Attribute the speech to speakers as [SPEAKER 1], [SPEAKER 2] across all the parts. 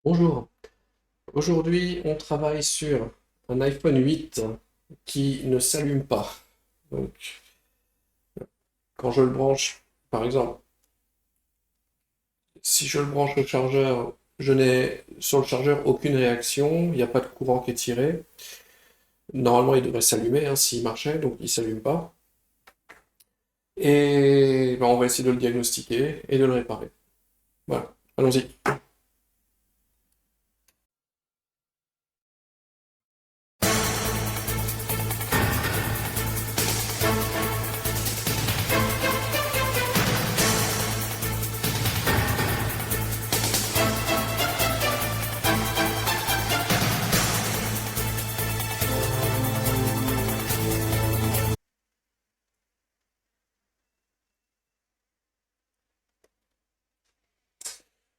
[SPEAKER 1] Bonjour, aujourd'hui on travaille sur un iPhone 8 qui ne s'allume pas. Donc quand je le branche, par exemple, si je le branche au chargeur, je n'ai sur le chargeur aucune réaction, il n'y a pas de courant qui est tiré. Normalement il devrait s'allumer hein, s'il marchait, donc il ne s'allume pas. Et ben, on va essayer de le diagnostiquer et de le réparer. Voilà, allons-y.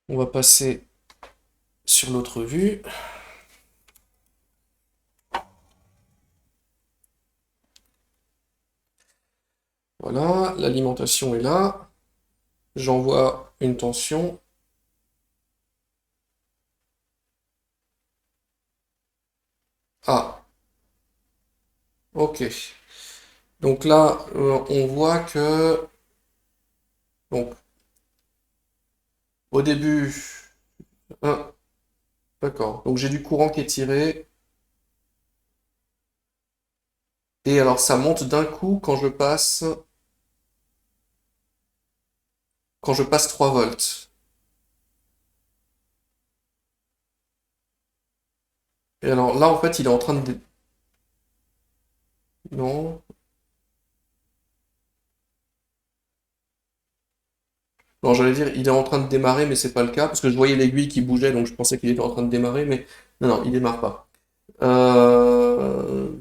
[SPEAKER 1] On va passer sur l'autre vue. Voilà, l'alimentation est là. J'envoie une tension. Ah, ok. Donc là, on voit que, donc, au début, ah, d'accord. Donc j'ai du courant qui est tiré, et alors ça monte d'un coup quand je passe 3 volts. Et alors là, en fait, il est en train de, non, non, j'allais dire, il est en train de démarrer, mais c'est pas le cas, parce que je voyais l'aiguille qui bougeait, donc je pensais qu'il était en train de démarrer, mais non, non, il démarre pas.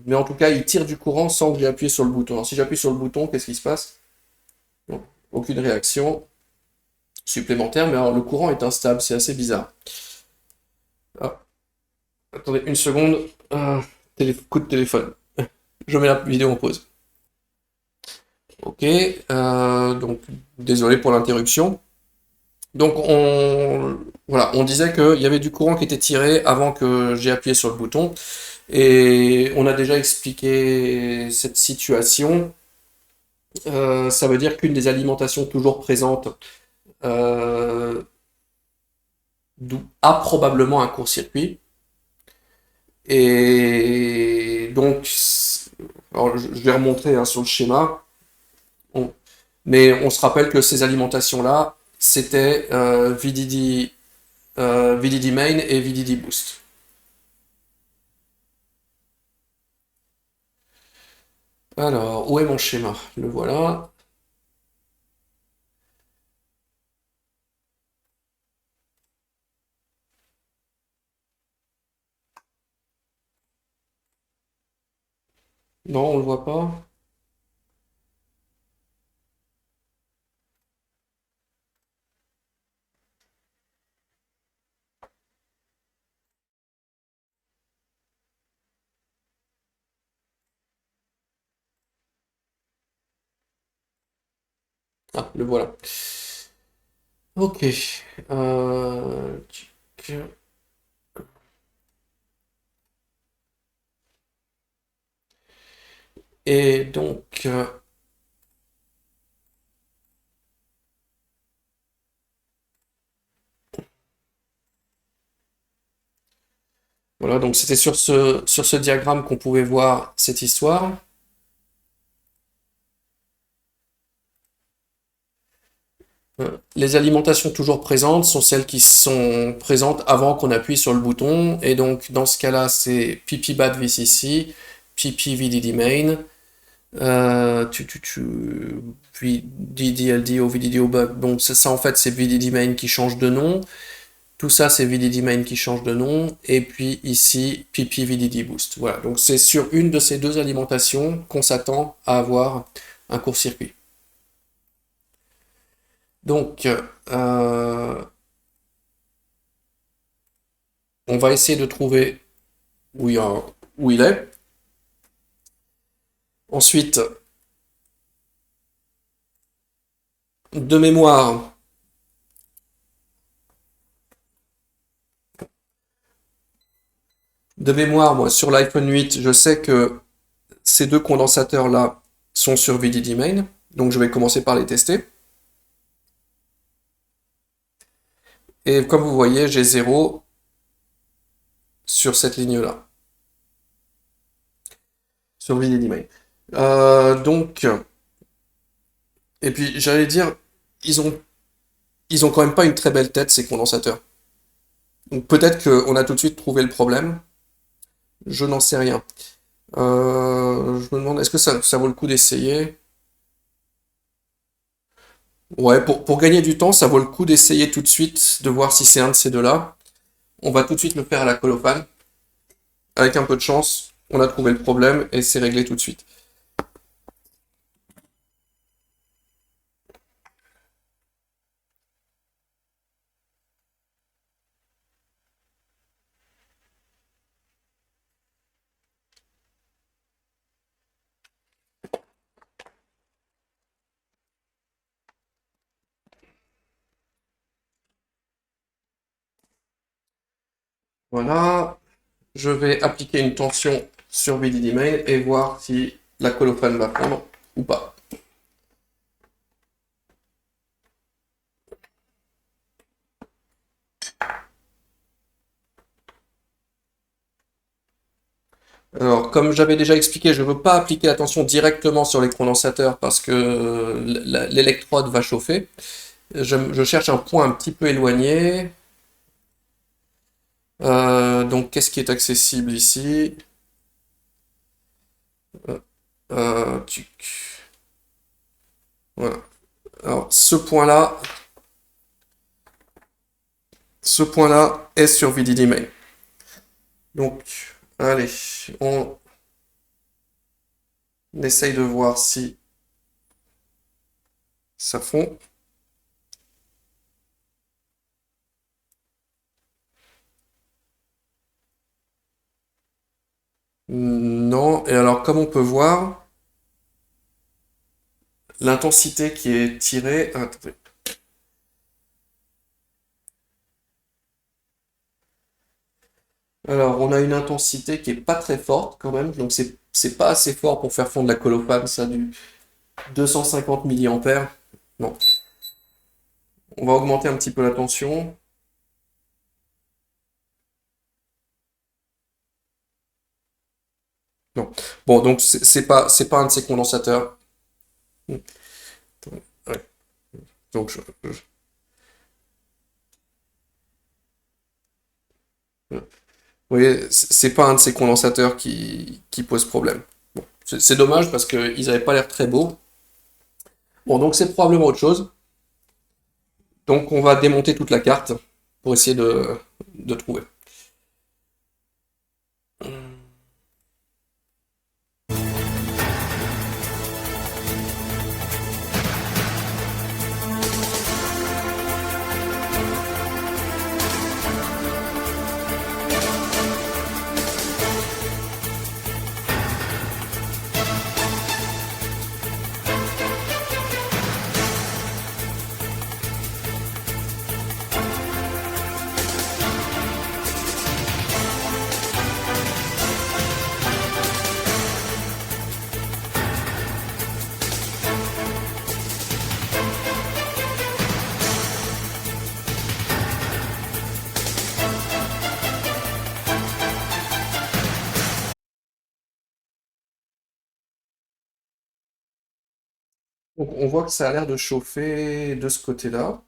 [SPEAKER 1] Mais en tout cas, il tire du courant sans que j'ai appuyé sur le bouton. Alors si j'appuie sur le bouton, qu'est-ce qui se passe? Non, aucune réaction supplémentaire, mais alors le courant est instable, c'est assez bizarre. Ah, attendez une seconde. Coup de téléphone. Je mets la vidéo en pause. Ok, donc désolé pour l'interruption. Donc voilà, on disait qu'il y avait du courant qui était tiré avant que j'ai appuyé sur le bouton. Et on a déjà expliqué cette situation. Ça veut dire qu'une des alimentations toujours présentes euh, a probablement un court-circuit. Et donc, alors je vais remontrer hein, sur le schéma. On- mais on se rappelle que ces alimentations-là, c'était VDD main et VDD boost. Alors, où est mon schéma? Le voilà. Non, on le voit pas. Ah, le voilà. Ok. Tic. Et donc, voilà, donc c'était sur ce diagramme qu'on pouvait voir cette histoire. Les alimentations toujours présentes sont celles qui sont présentes avant qu'on appuie sur le bouton. Et donc, dans ce cas-là, c'est ppbat VCC, pp VDD main, puis DDLD ou VDD bug. Donc, ça, en fait, c'est VDD main qui change de nom. Tout ça, c'est VDD main qui change de nom. Et puis ici, pp VDD boost. Voilà. Donc, c'est sur une de ces deux alimentations qu'on s'attend à avoir un court-circuit. Donc, on va essayer de trouver où il est. Ensuite, de mémoire, De mémoire, moi, sur l'iPhone 8, je sais que ces deux condensateurs-là sont sur VDD main, donc je vais commencer par les tester. Et comme vous voyez, j'ai 0 sur cette ligne-là, sur VDD main. Donc, et puis j'allais dire, ils ont, ils ont quand même pas une très belle tête, ces condensateurs. Donc peut-être qu'on a tout de suite trouvé le problème, je n'en sais rien. Je me demande, est-ce que ça vaut le coup d'essayer? Ouais, pour gagner du temps, ça vaut le coup d'essayer tout de suite, de voir si c'est un de ces deux-là. On va tout de suite le faire à la colophane. Avec un peu de chance, on a trouvé le problème et c'est réglé tout de suite. Voilà, je vais appliquer une tension sur VDD main et voir si la colophane va prendre ou pas. Alors, comme j'avais déjà expliqué, je ne veux pas appliquer la tension directement sur les condensateurs parce que l'électrode va chauffer. Je cherche un point un petit peu éloigné. Donc, qu'est-ce qui est accessible ici? Tuc. Voilà. Alors, ce point-là est sur VDD main. Donc, allez, on essaye de voir si ça fond. Non, et alors comme on peut voir, l'intensité qui est tirée... Attendez. Alors, on a une intensité qui est pas très forte quand même, donc c'est pas assez fort pour faire fondre la colophane, ça, du 250 milliampères. Non. On va augmenter un petit peu la tension. Non. Bon, donc c'est pas un de ces condensateurs. Ouais. Donc vous voyez, c'est pas un de ces condensateurs qui pose problème. Bon, c'est dommage parce qu'ils avaient pas l'air très beaux. Bon, donc c'est probablement autre chose. Donc on va démonter toute la carte pour essayer de trouver. Donc on voit que ça a l'air de chauffer de ce côté-là.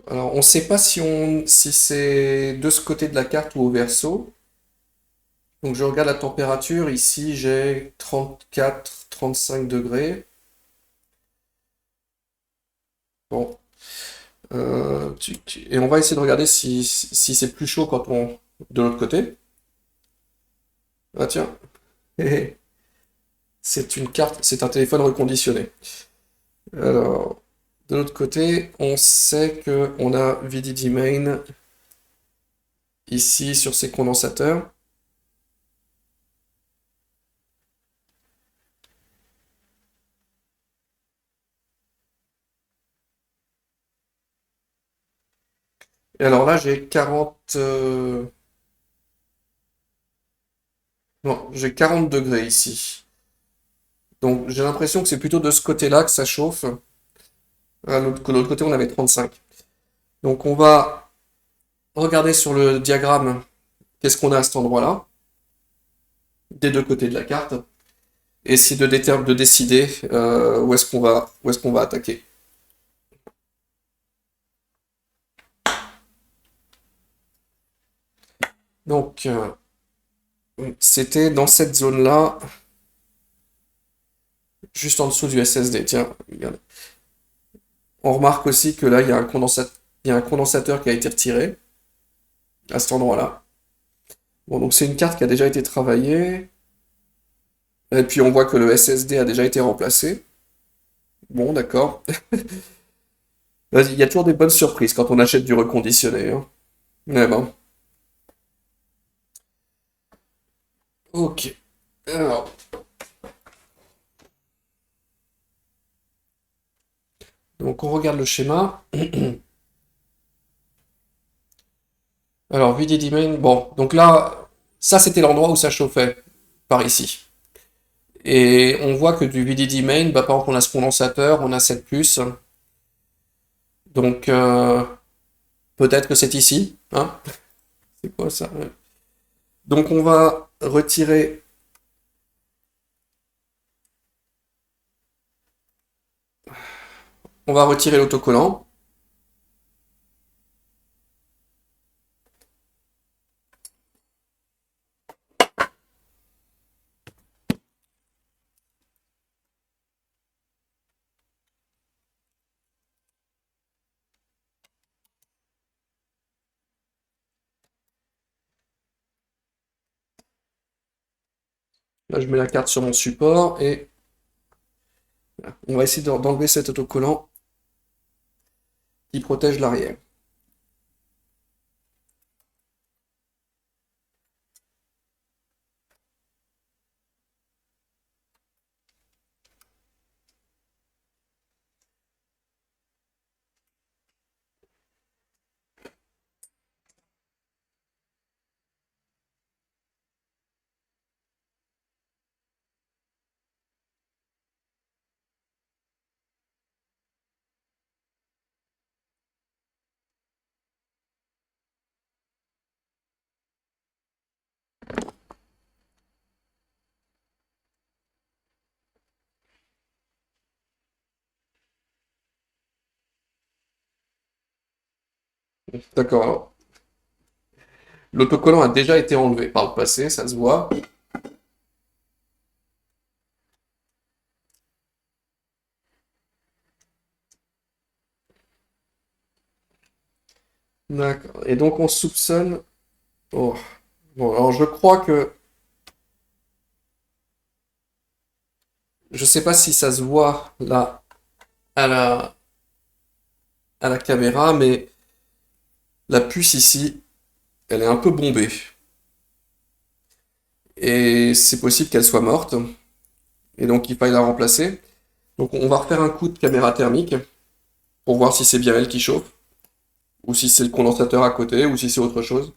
[SPEAKER 1] Alors on ne sait pas si c'est de ce côté de la carte ou au verso. Donc je regarde la température. Ici j'ai 34, 35 degrés. Bon. Et on va essayer de regarder si c'est plus chaud quand on... de l'autre côté. Ah tiens. C'est une carte, c'est un téléphone reconditionné. Alors, de l'autre côté, on sait que on a VDD main ici sur ces condensateurs. Et alors là, j'ai 40... Non, j'ai 40 degrés ici. Donc j'ai l'impression que c'est plutôt de ce côté-là que ça chauffe. Que l'autre côté, on avait 35. Donc on va regarder sur le diagramme qu'est-ce qu'on a à cet endroit-là, des deux côtés de la carte, et essayer de décider où est-ce qu'on va attaquer. Donc c'était dans cette zone-là, juste en dessous du SSD. Tiens, regarde. On remarque aussi que là, il y a un condensateur qui a été retiré à cet endroit-là. Bon, donc c'est une carte qui a déjà été travaillée. Et puis on voit que le SSD a déjà été remplacé. Bon, d'accord. Vas-y, il y a toujours des bonnes surprises quand on achète du reconditionné, hein. Mais bon. Ok. Alors, donc on regarde le schéma. Alors, VDD main, bon, donc là, ça c'était l'endroit où ça chauffait, par ici. Et on voit que du VDD main, bah, par exemple, on a ce condensateur, on a cette puce. Donc, peut-être que c'est ici, hein? C'est quoi ça? Ouais. Donc, on va retirer l'autocollant. Là, je mets la carte sur mon support et on va essayer d'enlever cet autocollant qui protège l'arrière. D'accord. Alors, l'autocollant a déjà été enlevé par le passé, ça se voit. D'accord. Et donc on soupçonne. Oh. Bon, alors je crois que. Je sais pas si ça se voit là à à la caméra, mais la puce ici, elle est un peu bombée. Et c'est possible qu'elle soit morte. Et donc il faille la remplacer. Donc on va refaire un coup de caméra thermique pour voir si c'est bien elle qui chauffe, ou si c'est le condensateur à côté, ou si c'est autre chose.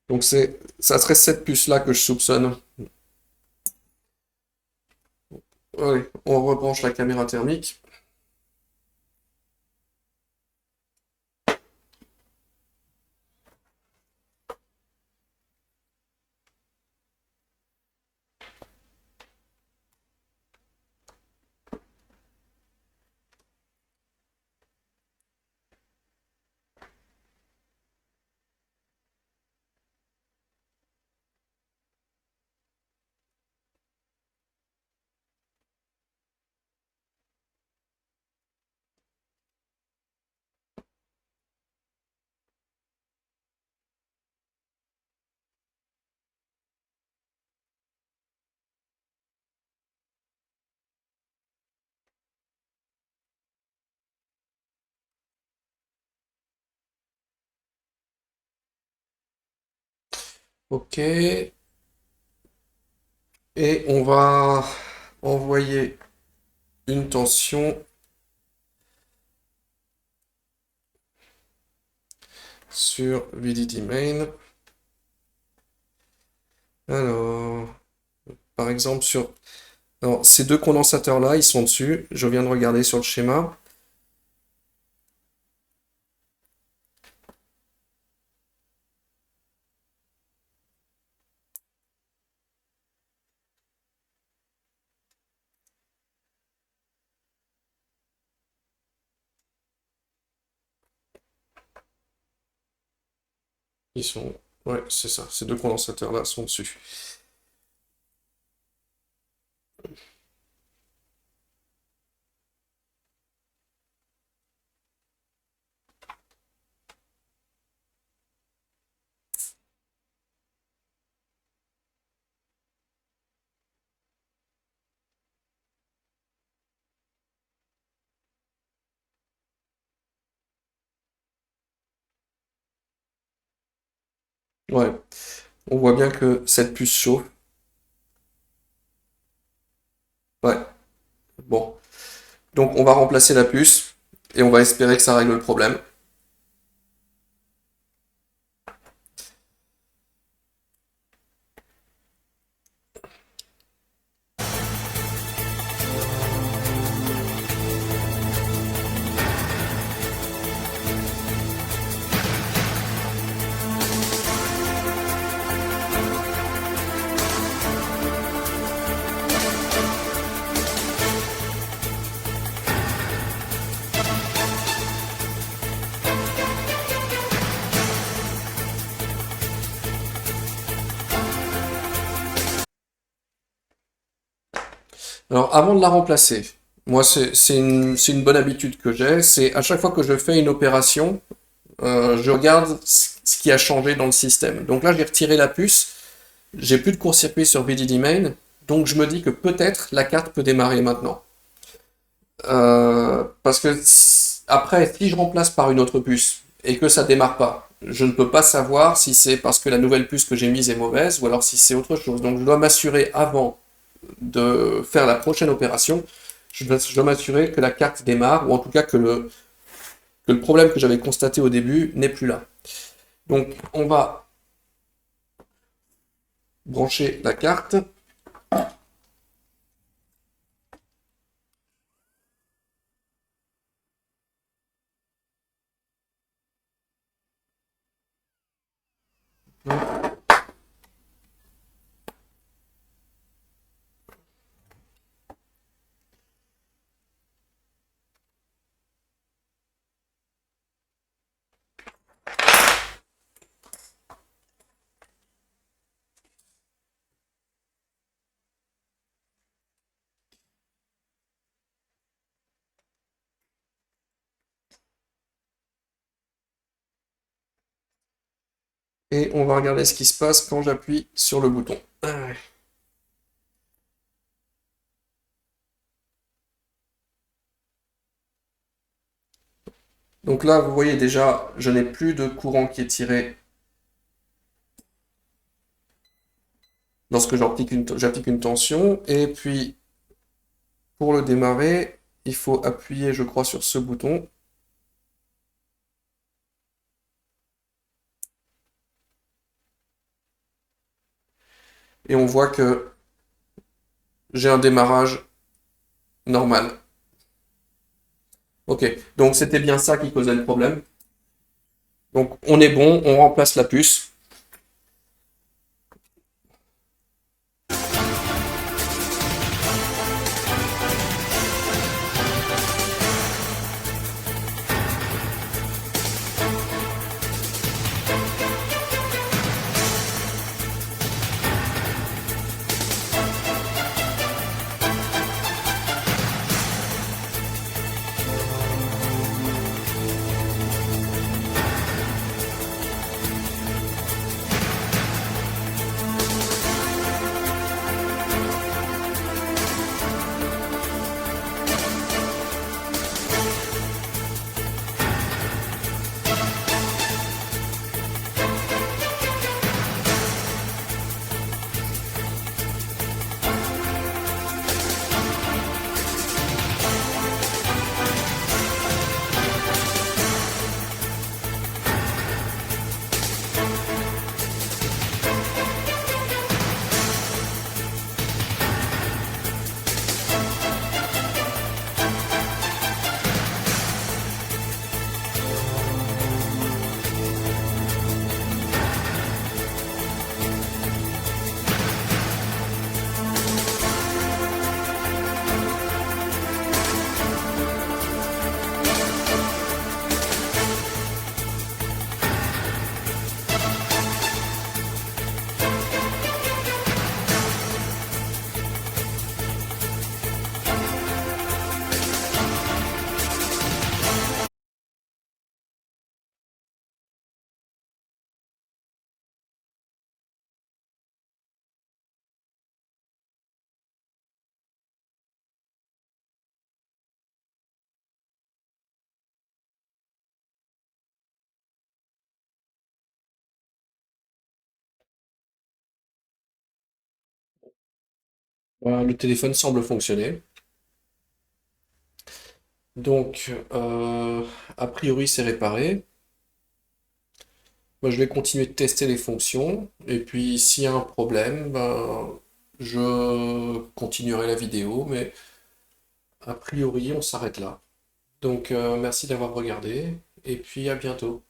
[SPEAKER 1] Donc ça serait cette puce-là que je soupçonne. Oui, on rebranche la caméra thermique. Ok. Et on va envoyer une tension sur VDD main. Alors, par exemple, alors, ces deux condensateurs-là, ils sont dessus. Je viens de regarder sur le schéma. Ils sont... Ouais, c'est ça. Ces deux condensateurs-là sont dessus. Ouais. On voit bien que cette puce chauffe. Ouais. Bon. Donc on va remplacer la puce et on va espérer que ça règle le problème. Alors, avant de la remplacer, moi, c'est une bonne habitude que j'ai, c'est à chaque fois que je fais une opération, je regarde ce qui a changé dans le système. Donc là, j'ai retiré la puce, j'ai plus de court-circuit sur VDD main, donc je me dis que peut-être la carte peut démarrer maintenant. Parce que après, si je remplace par une autre puce et que ça démarre pas, je ne peux pas savoir si c'est parce que la nouvelle puce que j'ai mise est mauvaise ou alors si c'est autre chose. Donc je dois m'assurer avant de faire la prochaine opération, je dois m'assurer que la carte démarre, ou en tout cas que le problème que j'avais constaté au début n'est plus là. Donc on va brancher la carte. Et on va regarder ce qui se passe quand j'appuie sur le bouton. Donc là, vous voyez déjà, je n'ai plus de courant qui est tiré lorsque j'applique une tension. Et puis, pour le démarrer, il faut appuyer, je crois, sur ce bouton. Et on voit que j'ai un démarrage normal. Ok, donc c'était bien ça qui causait le problème. Donc on est bon, on remplace la puce. Voilà, le téléphone semble fonctionner. Donc, a priori, c'est réparé. Moi, je vais continuer de tester les fonctions. Et puis, s'il y a un problème, ben, je continuerai la vidéo. Mais a priori, on s'arrête là. Donc, merci d'avoir regardé. Et puis, à bientôt.